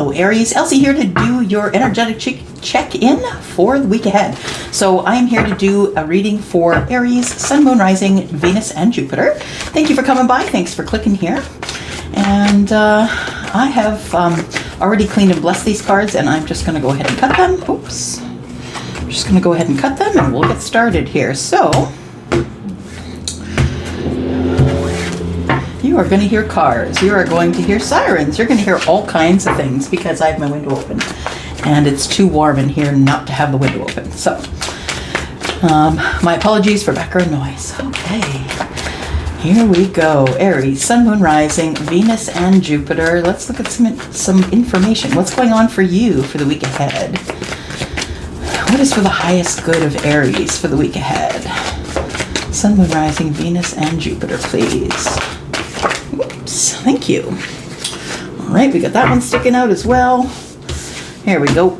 Hello Aries, Elsie here to do your energetic check-in for the week ahead. So I'm here to do a reading for Aries, Sun, Moon, Rising, Venus, and Jupiter. Thank you for coming by. Thanks for clicking here. And I have already cleaned and blessed these cards, and I'm just going to go ahead and cut them. Oops. I'm just going to go ahead and cut them, and we'll get started here. So you are going to hear cars, you are going to hear sirens, you're going to hear all kinds of things because I have my window open and it's too warm in here not to have the window open. So my apologies for background noise. Okay, here we go. Aries, Sun, Moon, Rising, Venus, and Jupiter. Let's look at some information. What's going on for you for the week ahead? What is for the highest good of Aries for the week ahead? Sun, Moon, Rising, Venus, and Jupiter, please. Oops, thank you. All right, we got that one sticking out as well. Here we go.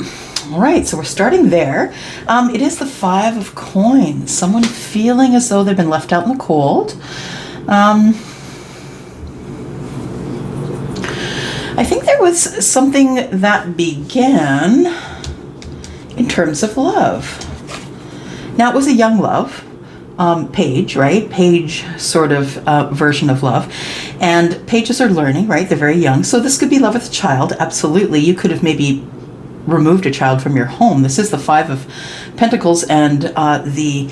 All right, so we're starting there. It is the Five of Coins. Someone feeling as though they've been left out in the cold. I think there was something that began in terms of love. Now, it was a young love. Page, right? Page sort of version of love. And pages are learning, right? They're very young. So this could be love with a child. Absolutely. You could have maybe removed a child from your home. This is the Five of Pentacles and the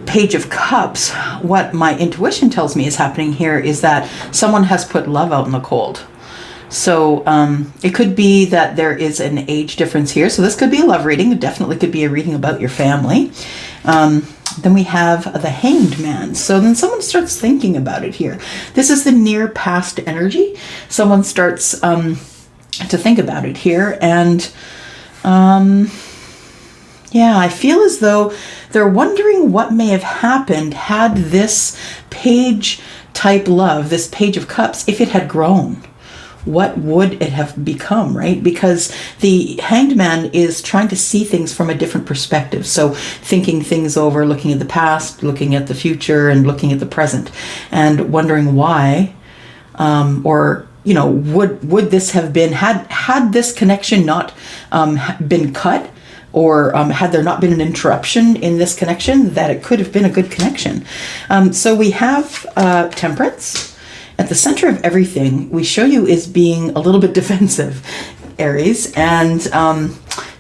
Page of Cups. What my intuition tells me is happening here is that someone has put love out in the cold. So it could be that there is an age difference here. So this could be a love reading. It definitely could be a reading about your family. Then we have the Hanged Man. So then someone starts thinking about it here. This is the near past energy. Someone starts to think about it here. And yeah, I feel as though they're wondering what may have happened had this page type love, this Page of Cups, if it had grown. What would it have become, right? Because the Hanged Man is trying to see things from a different perspective. So thinking things over, looking at the past, looking at the future, and looking at the present, and wondering why, or, you know, would this have been, had this connection not been cut, or had there not been an interruption in this connection, that it could have been a good connection. So we have Temperance. At the center of everything, we show you is being a little bit defensive, Aries, and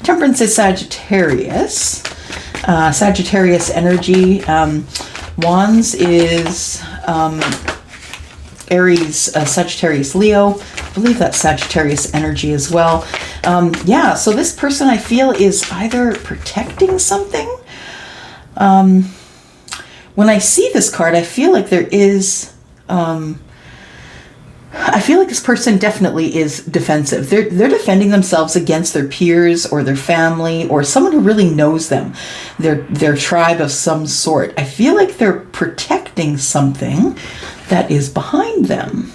Temperance is Sagittarius. Sagittarius energy. Wands is Aries, Sagittarius, Leo. I believe that's Sagittarius energy as well. Yeah, so this person I feel is either protecting something. When I see this card, I feel like there is... I feel like this person definitely is defensive. They're defending themselves against their peers or their family or someone who really knows them, their tribe of some sort. I feel like they're protecting something that is behind them.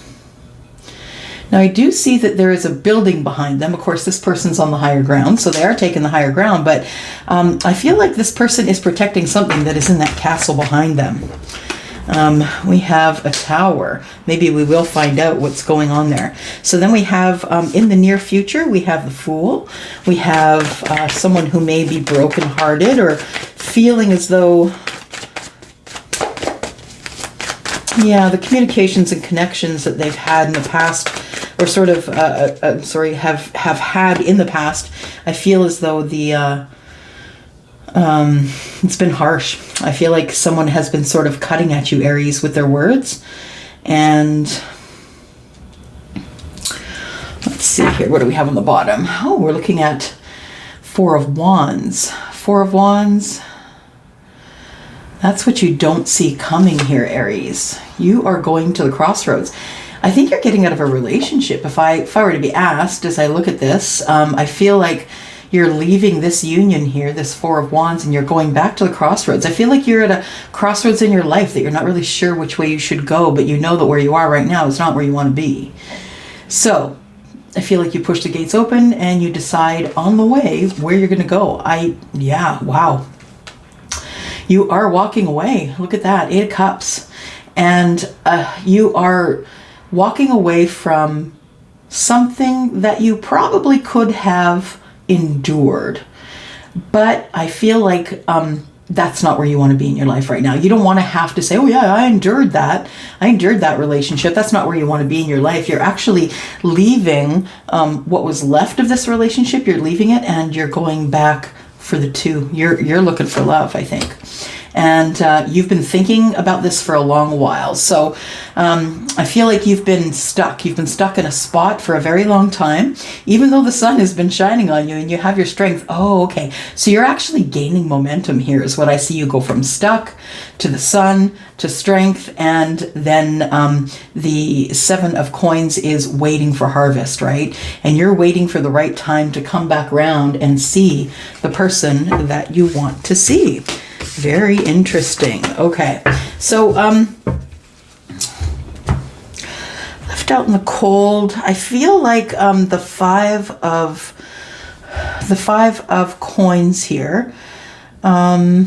Now, I do see that there is a building behind them. Of course, this person's on the higher ground, so they are taking the higher ground, but I feel like this person is protecting something that is in that castle behind them. We have a Tower. Maybe we will find out what's going on there. So then we have, in the near future, we have the Fool. We have someone who may be brokenhearted or feeling as though, yeah, the communications and connections that they've had in the past, or sort of, have had in the past, I feel as though the... it's been harsh. I feel like someone has been sort of cutting at you, Aries, with their words. And let's see here. What do we have on the bottom? Oh, we're looking at Four of Wands. Four of Wands. That's what you don't see coming here, Aries. You are going to the crossroads. I think you're getting out of a relationship. If I were to be asked, as I look at this, I feel like you're leaving this union here, this Four of Wands, and you're going back to the crossroads. I feel like you're at a crossroads in your life that you're not really sure which way you should go, but you know that where you are right now is not where you want to be. So I feel like you push the gates open and you decide on the way where you're going to go. Yeah, wow. You are walking away. Look at that, 8 of Cups. And you are walking away from something that you probably could have endured. But I feel like that's not where you want to be in your life right now. You don't want to have to say, oh yeah, I endured that relationship. That's not where you want to be in your life. You're actually leaving what was left of this relationship. You're leaving it and you're going back for the two. You're looking for love, I think. And you've been thinking about this for a long while. So I feel like you've been stuck. You've been stuck in a spot for a very long time, even though the sun has been shining on you and you have your strength. Oh, okay. So you're actually gaining momentum here is what I see. You go from stuck to the sun to strength. And then the 7 of coins is waiting for harvest, right? And you're waiting for the right time to come back around and see the person that you want to see. Very interesting. Okay, so left out in the cold. I feel like the five of coins here. I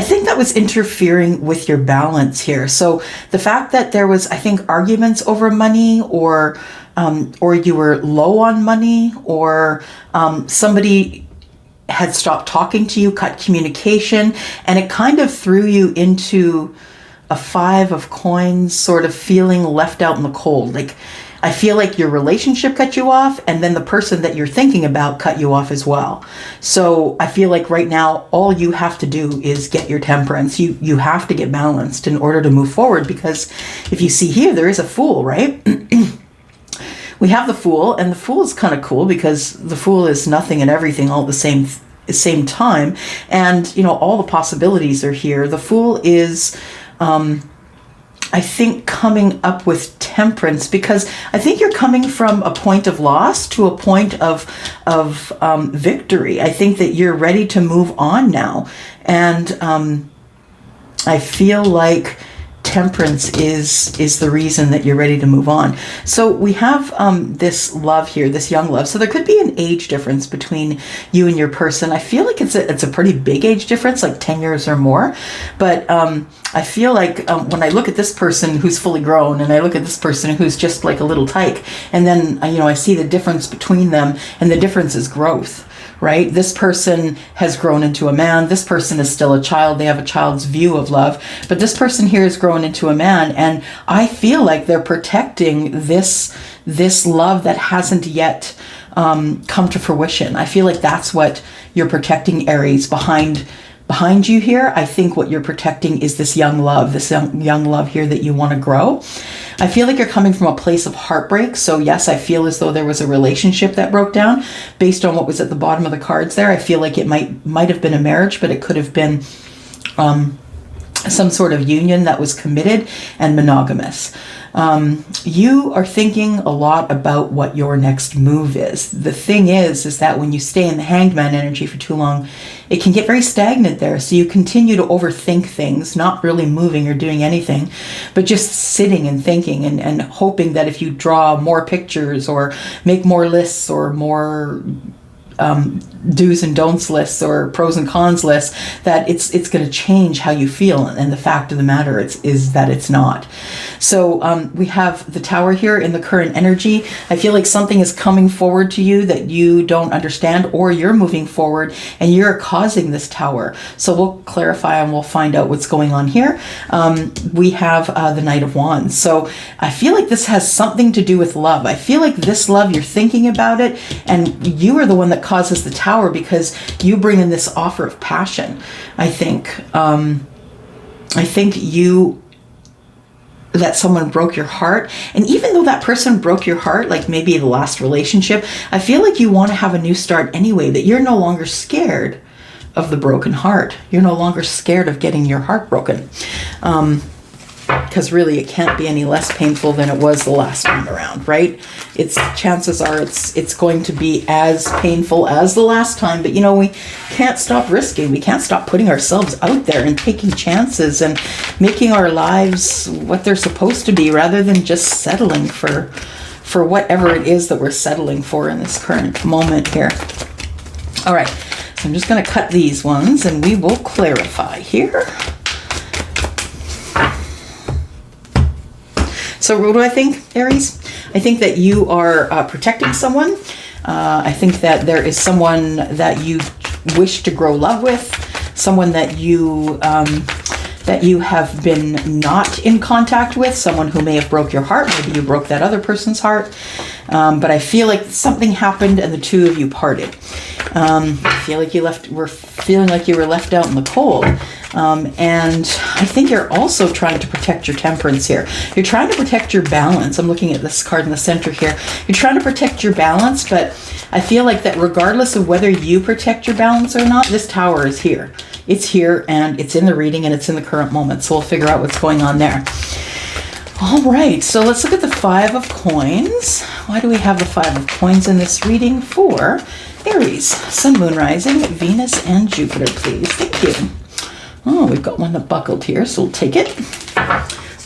think that was interfering with your balance here. So the fact that there was, I think, arguments over money, or you were low on money, or somebody had stopped talking to you, cut communication, and it kind of threw you into a 5 of coins sort of feeling left out in the cold. Like, I feel like your relationship cut you off, and then the person that you're thinking about cut you off as well. So I feel like right now, all you have to do is get your temperance. You have to get balanced in order to move forward, because if you see here, there is a Fool, right? We have the Fool, and the Fool is kind of cool because the Fool is nothing and everything all at the same time. And, you know, all the possibilities are here. The Fool is, I think, coming up with temperance, because I think you're coming from a point of loss to a point of victory. I think that you're ready to move on now. And I feel like temperance is the reason that you're ready to move on. So we have this love here, this young love. So there could be an age difference between you and your person. I feel like it's a pretty big age difference, like 10 years or more. But I feel like when I look at this person who's fully grown, and I look at this person who's just like a little tyke, and then I see the difference between them, and the difference is growth. Right? This person has grown into a man. This person is still a child. They have a child's view of love. But this person here has grown into a man. And I feel like they're protecting this love that hasn't yet come to fruition. I feel like that's what you're protecting, Aries, behind you here. I think what you're protecting is this young love, young love here that you want to grow. I feel like you're coming from a place of heartbreak. So yes, I feel as though there was a relationship that broke down based on what was at the bottom of the cards there. I feel like it might have been a marriage, but it could have been some sort of union that was committed and monogamous. You are thinking a lot about what your next move is. The thing is that when you stay in the Hanged Man energy for too long, it can get very stagnant there. So you continue to overthink things, not really moving or doing anything, but just sitting and thinking and hoping that if you draw more pictures or make more lists or more do's and don'ts lists or pros and cons lists, that it's going to change how you feel. And the fact of the matter is that it's not. So we have the Tower here in the current energy. I feel like something is coming forward to you that you don't understand, or you're moving forward and you're causing this Tower. So we'll clarify and we'll find out what's going on here. We have the Knight of Wands. So I feel like this has something to do with love. I feel like this love, you're thinking about it, and you are the one that causes the Tower because you bring in this offer of passion. I think that someone broke your heart, and even though that person broke your heart, like maybe the last relationship, I feel like you want to have a new start anyway, that you're no longer scared of the broken heart. You're no longer scared of getting your heart broken. Because really it can't be any less painful than it was the last time around, right? Chances are it's going to be as painful as the last time, but we can't stop risking. We can't stop putting ourselves out there and taking chances and making our lives what they're supposed to be, rather than just settling for whatever it is that we're settling for in this current moment here. All right, so I'm just going to cut these ones and we will clarify here. So So what do I think, Aries? I think that you are protecting someone. I think that there is someone that you wish to grow love with, someone that you have been not in contact with, someone who may have broke your heart. Maybe you broke that other person's heart. But I feel like something happened and the two of you parted. I feel like were feeling like you were left out in the cold. And I think you're also trying to protect your temperance here. You're trying to protect your balance. I'm looking at this card in the center here. You're trying to protect your balance, but I feel like that regardless of whether you protect your balance or not, this tower is here. It's here and it's in the reading and it's in the current moment. So we'll figure out what's going on there. All right, so let's look at the Five of Coins. Why do we have the Five of Coins in this reading? For Aries, Sun, Moon, Rising, Venus, and Jupiter, please. Thank you. Oh, we've got one that buckled here, so we'll take it.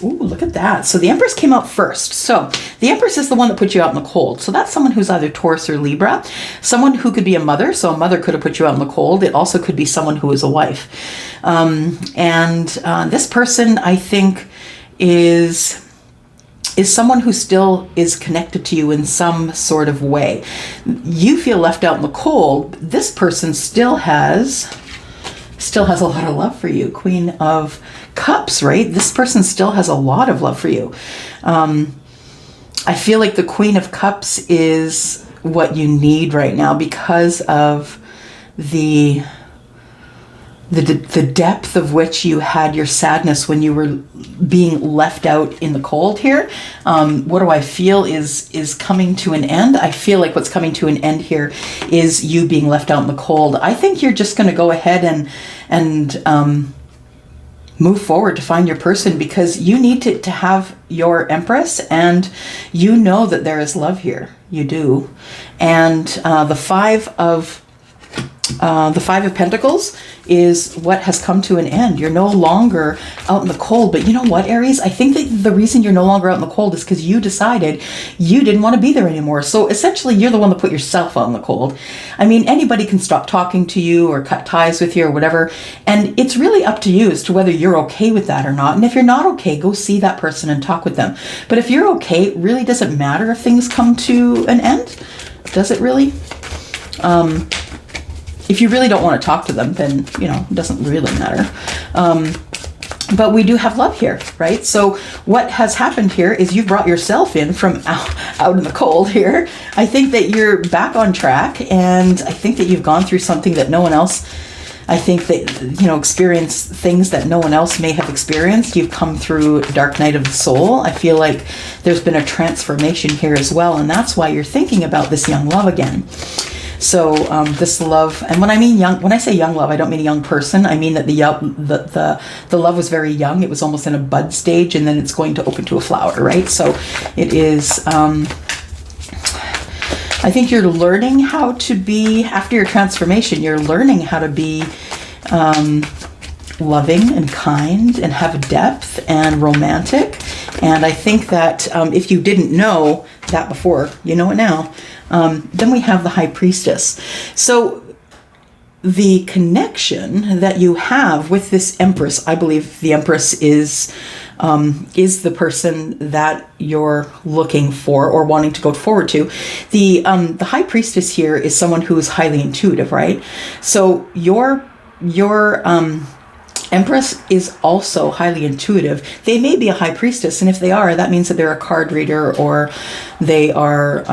Ooh, look at that. So the Empress came out first. So the Empress is the one that put you out in the cold. So that's someone who's either Taurus or Libra. Someone who could be a mother. So a mother could have put you out in the cold. It also could be someone who is a wife. This person, I think, is someone who still is connected to you in some sort of way. You feel left out in the cold. This person still has a lot of love for you. Queen of Cups, right? This person still has a lot of love for you. I feel like the Queen of Cups is what you need right now because of the depth of which you had your sadness when you were being left out in the cold here. What do I feel is coming to an end? I feel like what's coming to an end here is you being left out in the cold. I think you're just going to go ahead and move forward to find your person because you need to have your Empress and you know that there is love here. You do. And the Five of Pentacles is what has come to an end. You're no longer out in the cold. But you know what, Aries? I think that the reason you're no longer out in the cold is because you decided you didn't want to be there anymore. So essentially, you're the one that put yourself out in the cold. I mean, anybody can stop talking to you or cut ties with you or whatever. And it's really up to you as to whether you're okay with that or not. And if you're not okay, go see that person and talk with them. But if you're okay, it really doesn't matter if things come to an end. Does it really? If you really don't want to talk to them, then, you know, it doesn't really matter. But we do have love here, right? So what has happened here is you've brought yourself in from out in the cold here. I think that you're back on track, and I think that you've gone through something that no one else, I think that, you know, experienced things that no one else may have experienced. You've come through dark night of the soul. I feel like there's been a transformation here as well, and that's why you're thinking about this young love again. So this love, and when I say young love, I don't mean a young person. I mean that the love was very young. It was almost in a bud stage, and then it's going to open to a flower, right? So it is. I think you're learning how to be, after your transformation, you're learning how to be loving and kind and have depth and romantic. And I think that if you didn't know that before, you know it now. Then we have the High Priestess. So the connection that you have with this Empress, I believe the Empress is the person that you're looking for or wanting to go forward to. The High Priestess here is someone who is highly intuitive, right? So your Empress is also highly intuitive. They may be a High Priestess, and if they are, that means that they're a card reader or they are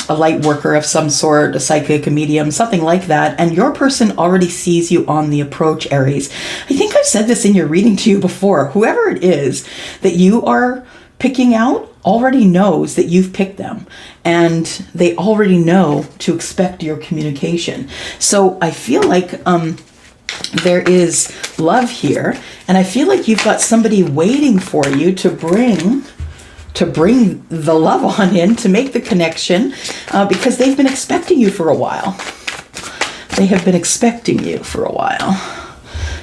a light worker of some sort, a psychic, a medium, something like that. And your person already sees you on the approach, Aries. I think I've said this in your reading to you before. Whoever it is that you are picking out already knows that you've picked them, and they already know to expect your communication. So I feel like there is love here, and I feel like you've got somebody waiting for you to bring the love on in, to make the connection, because they've been expecting you for a while. They have been expecting you for a while.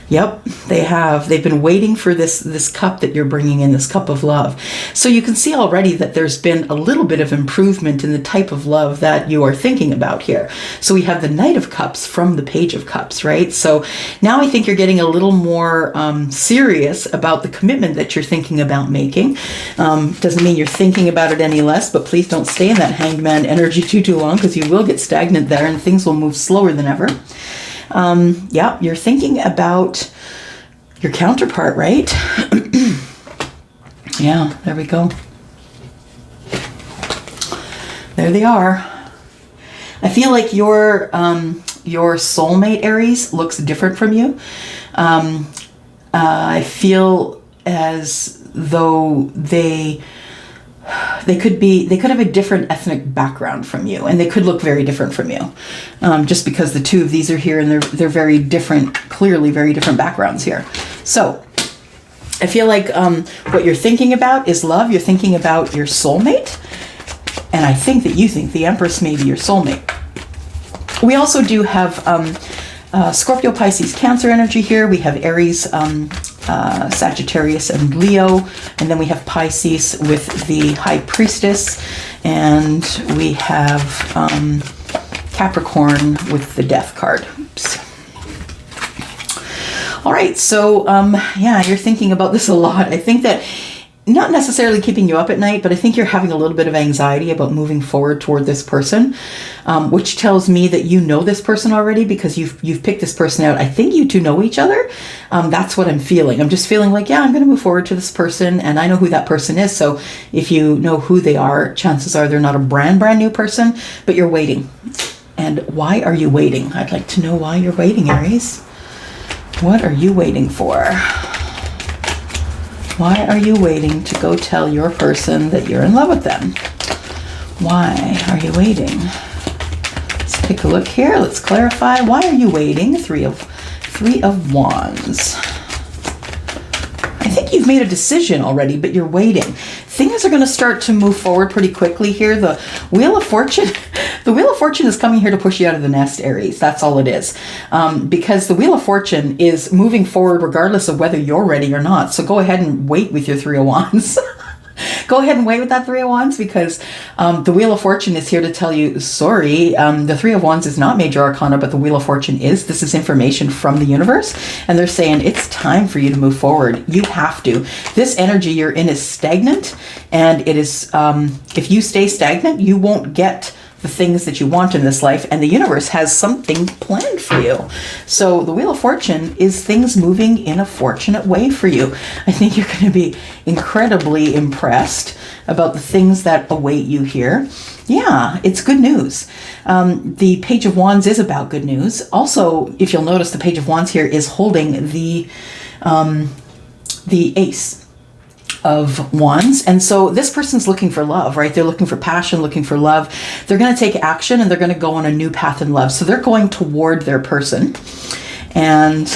Yep, they have. They've been waiting for this cup that you're bringing in, this cup of love. So you can see already that there's been a little bit of improvement in the type of love that you are thinking about here. So we have the Knight of Cups from the Page of Cups, right? So now I think you're getting a little more serious about the commitment that you're thinking about making. Doesn't mean you're thinking about it any less, but please don't stay in that Hanged Man energy too long, because you will get stagnant there and things will move slower than ever. Yeah, you're thinking about your counterpart, right? Yeah, there we go. There they are. I feel like your soulmate, Aries, looks different from you. I feel as though they could have a different ethnic background from you, and they could look very different from you, just because the two of these are here and they're very different, clearly very different backgrounds here. So I feel like what you're thinking about is love. You're thinking about your soulmate, and I think that you think the Empress may be your soulmate. We also do have Scorpio, Pisces, Cancer energy here. We have Aries, Sagittarius, and Leo, and then we have Pisces with the High Priestess, and we have Capricorn with the Death card. Oops. All right, so yeah, you're thinking about this a lot. I think that not necessarily keeping you up at night, but I think you're having a little bit of anxiety about moving forward toward this person, which tells me that you know this person already, because you've picked this person out. I think you two know each other. That's what I'm feeling. I'm just feeling like, yeah, I'm going to move forward to this person, and I know who that person is. So if you know who they are, chances are they're not a brand new person, but you're waiting. And why are you waiting? I'd like to know why you're waiting, Aries. What are you waiting for? Why are you waiting to go tell your person that you're in love with them? Why are you waiting? Let's take a look here. Let's clarify. Why are you waiting? Three of Wands. I think you've made a decision already, but you're waiting. Things are going to start to move forward pretty quickly here. The Wheel of Fortune, the Wheel of Fortune is coming here to push you out of the nest, Aries. That's all it is. Because the Wheel of Fortune is moving forward regardless of whether you're ready or not. So go ahead and wait with your Three of Wands. Go ahead and wait with that Three of Wands, because the Wheel of Fortune is here to tell you, sorry, the Three of Wands is not major arcana, but the Wheel of Fortune is. This is information from the universe, and they're saying it's time for you to move forward. You have to. This energy you're in is stagnant, and it is, if you stay stagnant, you won't get the things that you want in this life, and the universe has something planned for you. So the Wheel of Fortune is things moving in a fortunate way for you. I think you're going to be incredibly impressed about the things that await you here. Yeah, it's good news. The Page of Wands is about good news. Also, if you'll notice, the Page of Wands here is holding the Ace of Wands. And so this person's looking for love, right? They're looking for passion, looking for love. They're going to take action, and they're going to go on a new path in love. So they're going toward their person. And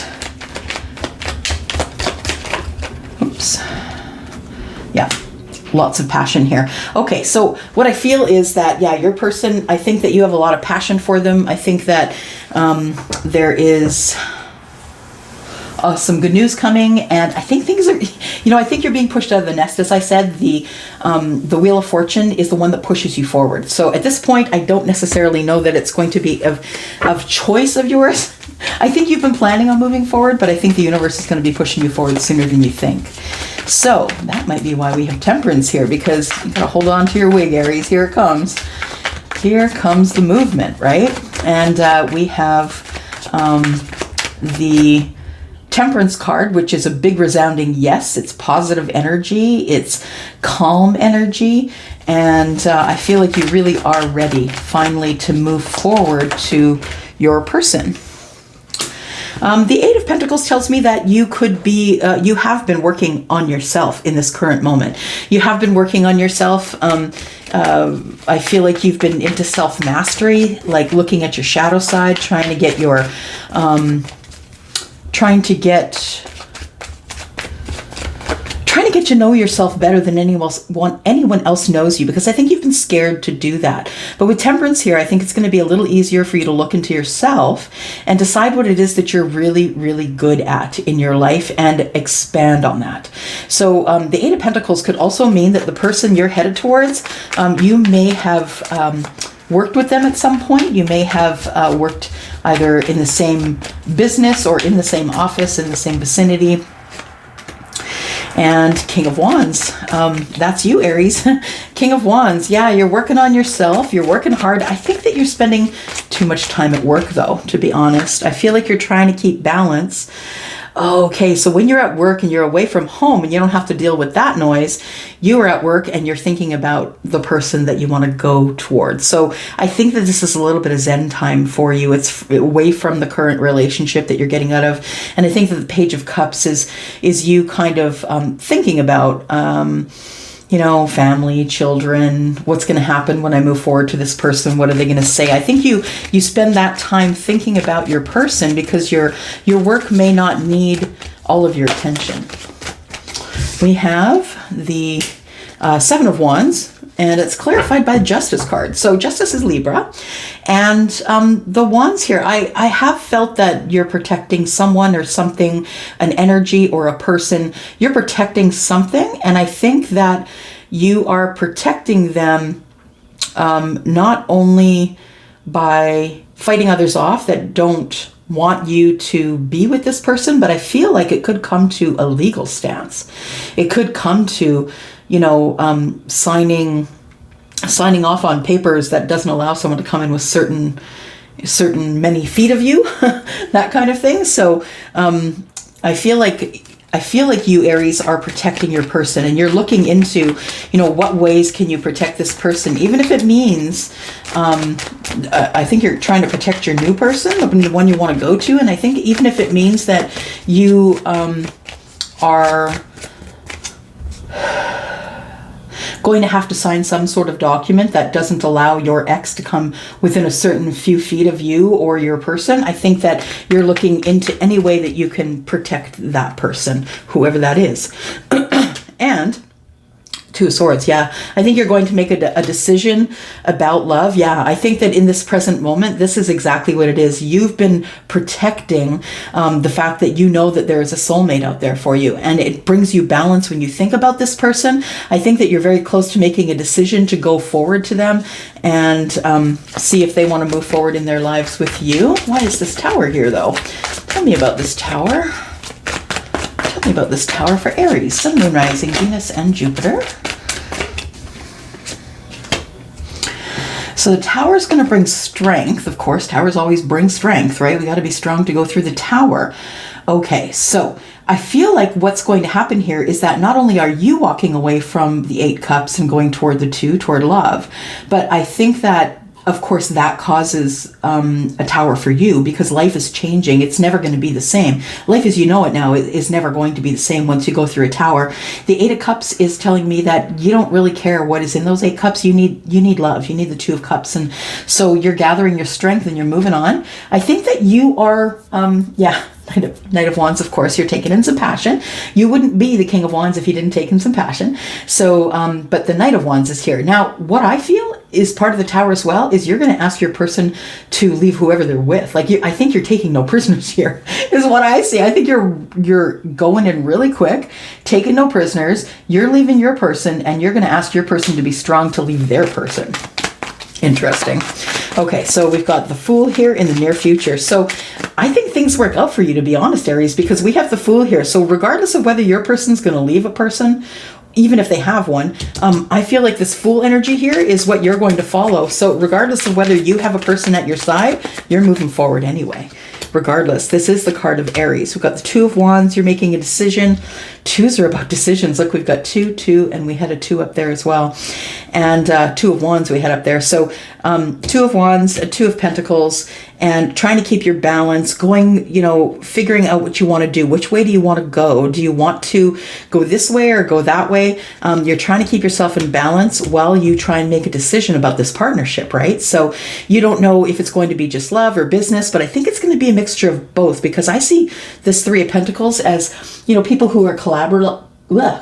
oops. Yeah. Lots of passion here. Okay, so what I feel is that, yeah, your person, I think that you have a lot of passion for them. I think that there is some good news coming, and I think things are, I think you're being pushed out of the nest. As I said, the Wheel of Fortune is the one that pushes you forward. So at this point, I don't necessarily know that it's going to be of choice of yours. I think you've been planning on moving forward, but I think the universe is going to be pushing you forward sooner than you think. So that might be why we have Temperance here, because you got to hold on to your wig, Aries. Here it comes. Here comes the movement, right? And we have the Temperance card, which is a big resounding yes. It's positive energy. It's calm energy. And I feel like you really are ready finally to move forward to your person. The Eight of Pentacles tells me that you could be, you have been working on yourself in this current moment. You have been working on yourself. I feel like you've been into self-mastery, like looking at your shadow side, trying to get your, get to know yourself better than anyone else knows you, because I think you've been scared to do that. But with Temperance here, I think it's going to be a little easier for you to look into yourself and decide what it is that you're really, really good at in your life and expand on that. So the Eight of Pentacles could also mean that the person you're headed towards, you may have worked with them at some point. You may have worked either in the same business or in the same office, in the same vicinity. And King of Wands, that's you, Aries. King of Wands, yeah, you're working on yourself. You're working hard. I think that you're spending too much time at work, though, to be honest. I feel like you're trying to keep balance. Okay, so when you're at work and you're away from home and you don't have to deal with that noise, you are at work and you're thinking about the person that you want to go towards. So I think that this is a little bit of Zen time for you. It's away from the current relationship that you're getting out of. And I think that the Page of Cups is you kind of thinking about family, children, what's going to happen when I move forward to this person? What are they going to say? I think you spend that time thinking about your person because your work may not need all of your attention. We have the Seven of Wands, and it's clarified by the Justice card. So Justice is Libra. And the Wands here, I have felt that you're protecting someone or something, an energy or a person. You're protecting something, and I think that you are protecting them not only by fighting others off that don't want you to be with this person, but I feel like it could come to a legal stance. It could come to, signing off on papers that doesn't allow someone to come in with certain many feet of you, that kind of thing. So I feel like you, Aries, are protecting your person, and you're looking into, what ways can you protect this person, even if it means, I think you're trying to protect your new person, the one you want to go to. And I think even if it means that you are going to have to sign some sort of document that doesn't allow your ex to come within a certain few feet of you or your person, I think that you're looking into any way that you can protect that person, whoever that is. And Two of Swords, yeah. I think you're going to make a decision about love. Yeah, I think that in this present moment, this is exactly what it is. You've been protecting the fact that you know that there is a soulmate out there for you, and it brings you balance when you think about this person. I think that you're very close to making a decision to go forward to them and see if they want to move forward in their lives with you. Why is this Tower here, though? Tell me about this Tower. Tell me about this Tower for Aries, Sun, Moon, Rising, Venus, and Jupiter. So the Tower is going to bring strength. Of course, Towers always bring strength, right? We got to be strong to go through the Tower. Okay, so I feel like what's going to happen here is that not only are you walking away from the Eight Cups and going toward the Two, toward love, but I think that, of course, that causes a Tower for you, because life is changing. It's never going to be the same. Life as you know it now is never going to be the same once you go through a Tower. The Eight of Cups is telling me that you don't really care what is in those Eight Cups. You need love. You need the Two of Cups. And so you're gathering your strength and you're moving on. I think that you are, Knight of Wands, of course, you're taking in some passion. You wouldn't be the King of Wands if you didn't take in some passion. So, but the Knight of Wands is here. Now, what I feel is part of the Tower as well is you're going to ask your person to leave whoever they're with. I think you're taking no prisoners here, is what I see. I think you're going in really quick, taking no prisoners. You're leaving your person, and you're going to ask your person to be strong to leave their person. Interesting. Okay, so we've got the Fool here in the near future. So I think things work out for you, to be honest, Aries, because we have the Fool here. So regardless of whether your person's going to leave a person, even if they have one, I feel like this Fool energy here is what you're going to follow. So regardless of whether you have a person at your side, you're moving forward anyway. Regardless, this is the card of Aries. We've got the Two of Wands. You're making a decision. Twos are about decisions. Look, we've got 2, 2, and we had a 2 up there as well. And Two of Wands we had up there. So Two of Wands, a Two of Pentacles, and trying to keep your balance, going, figuring out what you want to do. Which way do you want to go? Do you want to go this way or go that way? You're trying to keep yourself in balance while you try and make a decision about this partnership, right? So you don't know if it's going to be just love or business, but I think it's going to be a mixture of both, because I see this Three of Pentacles as, people who are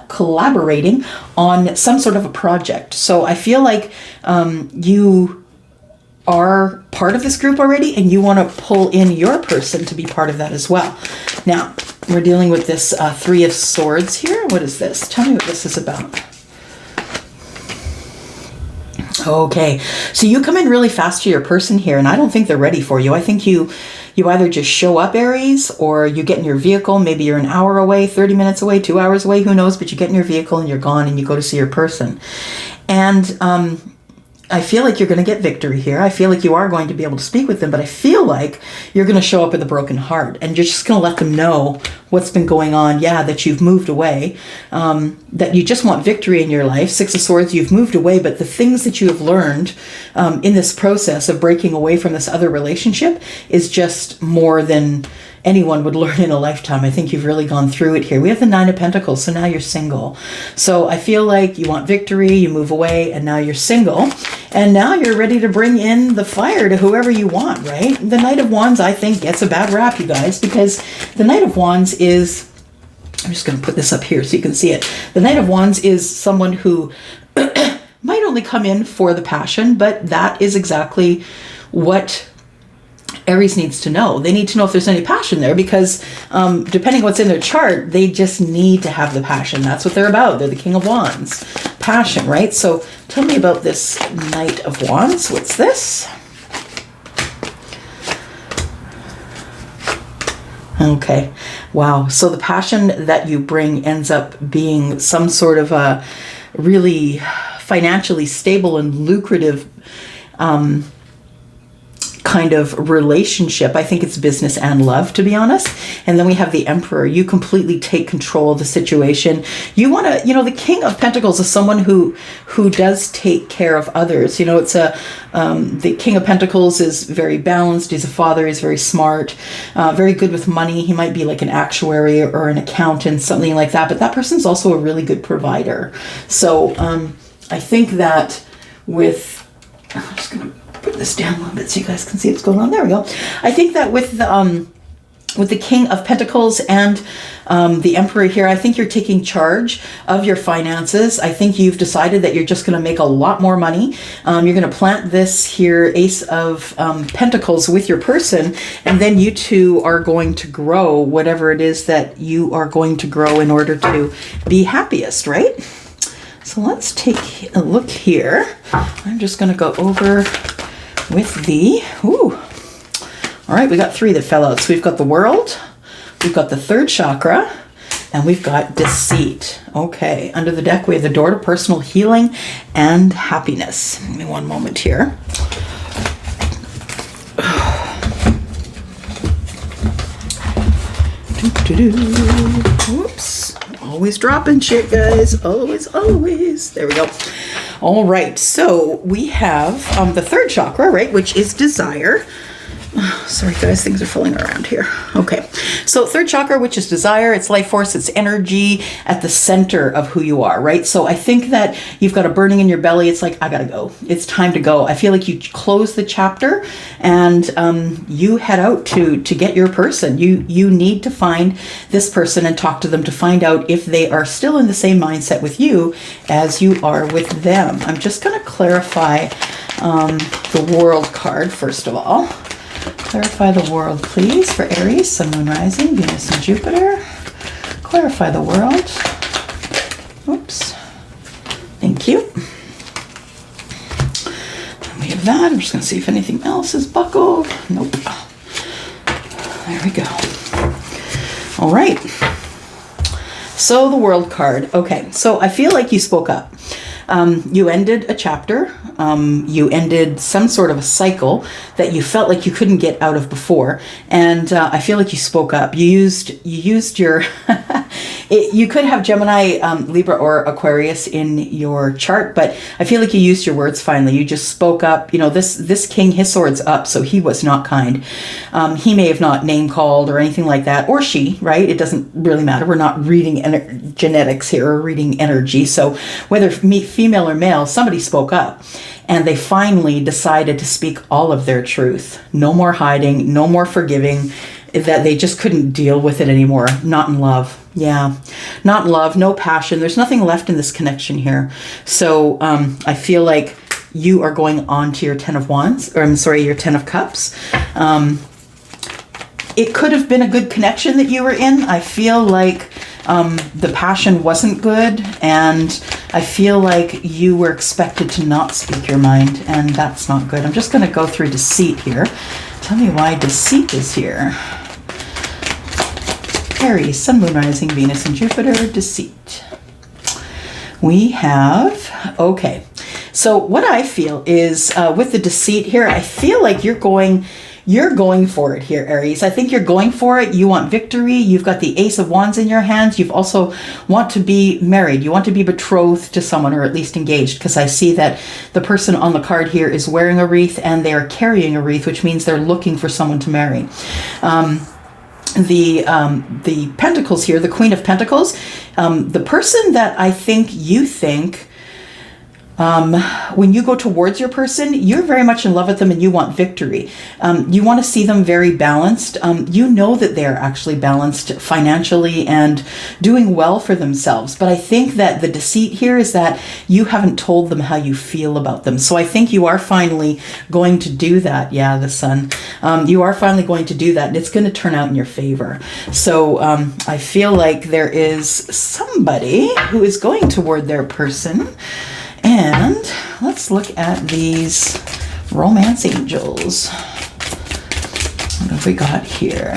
collaborating on some sort of a project. So I feel like you are part of this group already, and you want to pull in your person to be part of that as well. Now, we're dealing with this Three of Swords here. What is this? Tell me what this is about. Okay, so you come in really fast to your person here, and I don't think they're ready for you. I think you either just show up, Aries, or you get in your vehicle. Maybe you're an hour away, 30 minutes away, 2 hours away, who knows, but you get in your vehicle and you're gone and you go to see your person. And I feel like you're going to get victory here. I feel like you are going to be able to speak with them, but I feel like you're going to show up with a broken heart, and you're just going to let them know what's been going on. Yeah, that you've moved away, that you just want victory in your life. Six of Swords, you've moved away, but the things that you have learned in this process of breaking away from this other relationship is just more than anyone would learn in a lifetime. I think you've really gone through it here. We have the Nine of Pentacles, so now you're single. So I feel like you want victory, you move away, and now you're single. And now you're ready to bring in the fire to whoever you want, right? The Knight of Wands, I think, gets a bad rap, you guys, because the Knight of Wands is, I'm just going to put this up here so you can see it. The Knight of Wands is someone who might only come in for the passion, but that is exactly what Aries needs to know. They need to know if there's any passion there, because depending on what's in their chart, they just need to have the passion. That's what they're about. They're the King of Wands. Passion, right? So tell me about this Knight of Wands. What's this? Okay. Wow. So the passion that you bring ends up being some sort of a really financially stable and lucrative kind of relationship. I think it's business and love, to be honest. And then we have the Emperor. You completely take control of the situation. You want to, the King of Pentacles is someone who does take care of others. It's the King of Pentacles is very balanced. He's a father. He's very smart, very good with money. He might be like an actuary or an accountant, something like that. But that person's also a really good provider. So I think that I'm just going to put this down a little bit so you guys can see what's going on. There we go. I think that with the King of Pentacles and the Emperor here, I think you're taking charge of your finances. I think you've decided that you're just going to make a lot more money. You're going to plant this here Ace of Pentacles with your person, and then you two are going to grow whatever it is that you are going to grow in order to be happiest, right? So let's take a look here. I'm just going to go over with all right, we got three that fell out. So we've got the World, we've got the third chakra, and we've got Deceit. Okay, under the deck we have the Door to Personal Healing and Happiness. Give me one moment here. Whoops. Always dropping shit, guys. Always. There we go. All right. So we have the third chakra, right, which is desire. Sorry, guys, things are falling around here. Okay, so third chakra, which is desire, it's life force, it's energy at the center of who you are, right? So I think that you've got a burning in your belly. It's like, I gotta go. It's time to go. I feel like you close the chapter and you head out to get your person. You need to find this person and talk to them to find out if they are still in the same mindset with you as you are with them. I'm just gonna clarify the World card first of all. Clarify the World, please, for Aries, Sun, Moon, Rising, Venus, and Jupiter. Clarify the World. Oops. Thank you. And we have that. I'm just going to see if anything else is buckled. Nope. There we go. All right. So the World card. Okay, so I feel like you spoke up. You ended a chapter. You ended some sort of a cycle that you felt like you couldn't get out of before, and I feel like you spoke up. You used your you could have Gemini, Libra, or Aquarius in your chart, but I feel like you used your words finally. You just spoke up. This king, his sword's up, so he was not kind. He may have not name called or anything like that, or she, right? It doesn't really matter. We're not reading genetics here or reading energy. So whether female or male, somebody spoke up. And they finally decided to speak all of their truth. No more hiding, no more forgiving. that they just couldn't deal with it anymore. Not in love. Yeah, not in love, no passion. There's nothing left in this connection here. So I feel like you are going on to your Ten of Wands, or I'm sorry, your Ten of Cups. It could have been a good connection that you were in. I feel like the passion wasn't good, and I feel like you were expected to not speak your mind, and that's not good. I'm just going to go through deceit here. Tell me why deceit is here. Aries, Sun, Moon, Rising, Venus, and Jupiter, deceit. We have, okay. So what I feel is with the deceit here, I feel like you're going for it here, Aries. I think you're going for it. You want victory. You've got the Ace of Wands in your hands. You've also want to be married. You want to be betrothed to someone, or at least engaged, because I see that the person on the card here is wearing a wreath and they are carrying a wreath, which means they're looking for someone to marry. The Pentacles here, the Queen of Pentacles, the person that I think you think, when you go towards your person, you're very much in love with them and you want victory. You want to see them very balanced. You know that they're actually balanced financially and doing well for themselves. But I think that the deceit here is that you haven't told them how you feel about them. So I think you are finally going to do that. Yeah, the Sun. You are finally going to do that, and it's going to turn out in your favor. So I feel like there is somebody who is going toward their person. And let's look at these romance angels. What have we got here?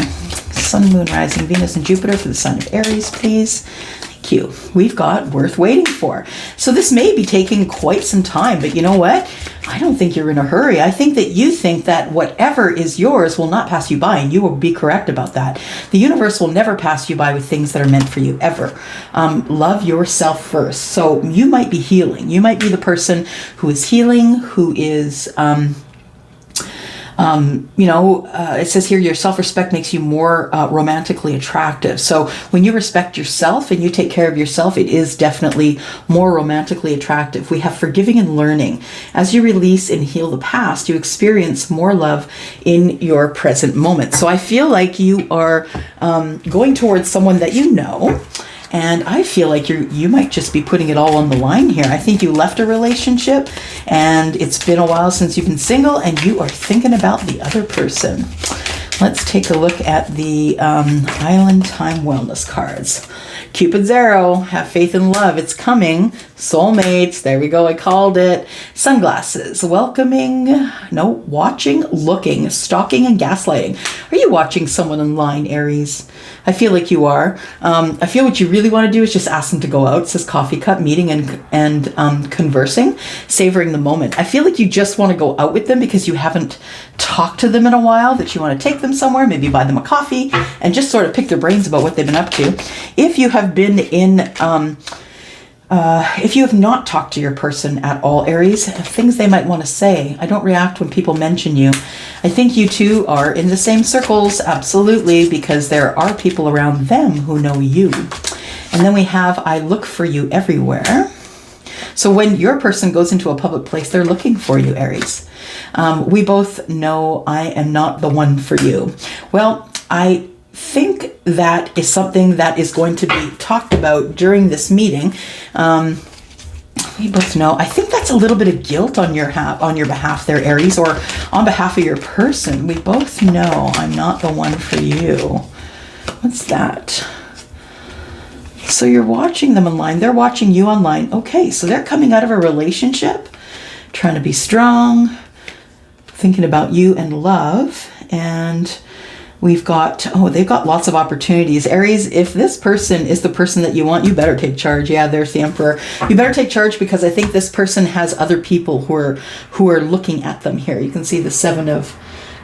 Sun, Moon, Rising, Venus, and Jupiter for the sign of Aries, please. Thank you. We've got worth waiting for. So this may be taking quite some time, but you know what? I don't think you're in a hurry. I think that you think that whatever is yours will not pass you by, and you will be correct about that. The universe will never pass you by with things that are meant for you, ever. Love yourself first. So you might be healing. You might be the person who is healing, who is... it says here, your self-respect makes you more romantically attractive. So when you respect yourself and you take care of yourself, it is definitely more romantically attractive. We have forgiving and learning. As you release and heal the past, you experience more love in your present moment. So I feel like you are going towards someone that you know. And I feel like you might just be putting it all on the line here. I think you left a relationship and it's been a while since you've been single and you are thinking about the other person. Let's take a look at the Island Time Wellness cards. Cupid's arrow, have faith and love. It's coming. Soulmates, there we go. I called it. Sunglasses, welcoming, watching, looking, stalking, and gaslighting. Are you watching someone online, Aries? I feel like you are. I feel what you really want to do is just ask them to go out. It says coffee cup, meeting and conversing, savoring the moment. I feel like you just want to go out with them because you haven't talked to them in a while, that you want to take them somewhere, maybe buy them a coffee, and just sort of pick their brains about what they've been up to. If you have been in... if you have not talked to your person at all, Aries, things they might want to say. I don't react when people mention you. I think you two are in the same circles, absolutely, because there are people around them who know you. And then we have, I look for you everywhere. So when your person goes into a public place, they're looking for you, Aries. We both know I am not the one for you. Well, I think that is something that is going to be talked about during this meeting. We both know. I think that's a little bit of guilt on your behalf there, Aries, or on behalf of your person. We both know I'm not the one for you. What's that? So you're watching them online. They're watching you online. Okay, so they're coming out of a relationship, trying to be strong, thinking about you and love, and we've got, they've got lots of opportunities. Aries, if this person is the person that you want, you better take charge. Yeah, there's the Emperor. You better take charge, because I think this person has other people who are looking at them here. You can see the Seven of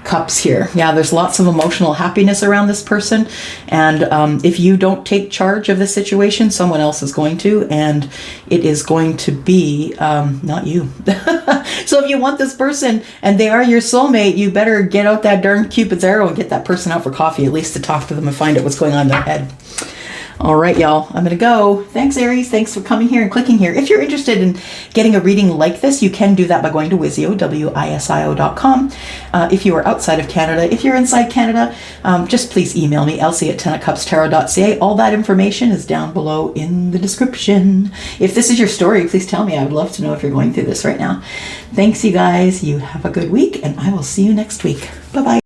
Cups here. Yeah, there's lots of emotional happiness around this person. And if you don't take charge of the situation, someone else is going to, and it is going to be not you. So if you want this person and they are your soulmate, you better get out that darn Cupid's arrow and get that person out for coffee, at least to talk to them and find out what's going on in their head. All right, y'all, I'm going to go. Thanks, Aries. Thanks for coming here and clicking here. If you're interested in getting a reading like this, you can do that by going to WISIO, WISIO.com. If you are outside of Canada, if you're inside Canada, just please email me, elsie@10ofcupstarot.ca. All that information is down below in the description. If this is your story, please tell me. I would love to know if you're going through this right now. Thanks, you guys. You have a good week, and I will see you next week. Bye-bye.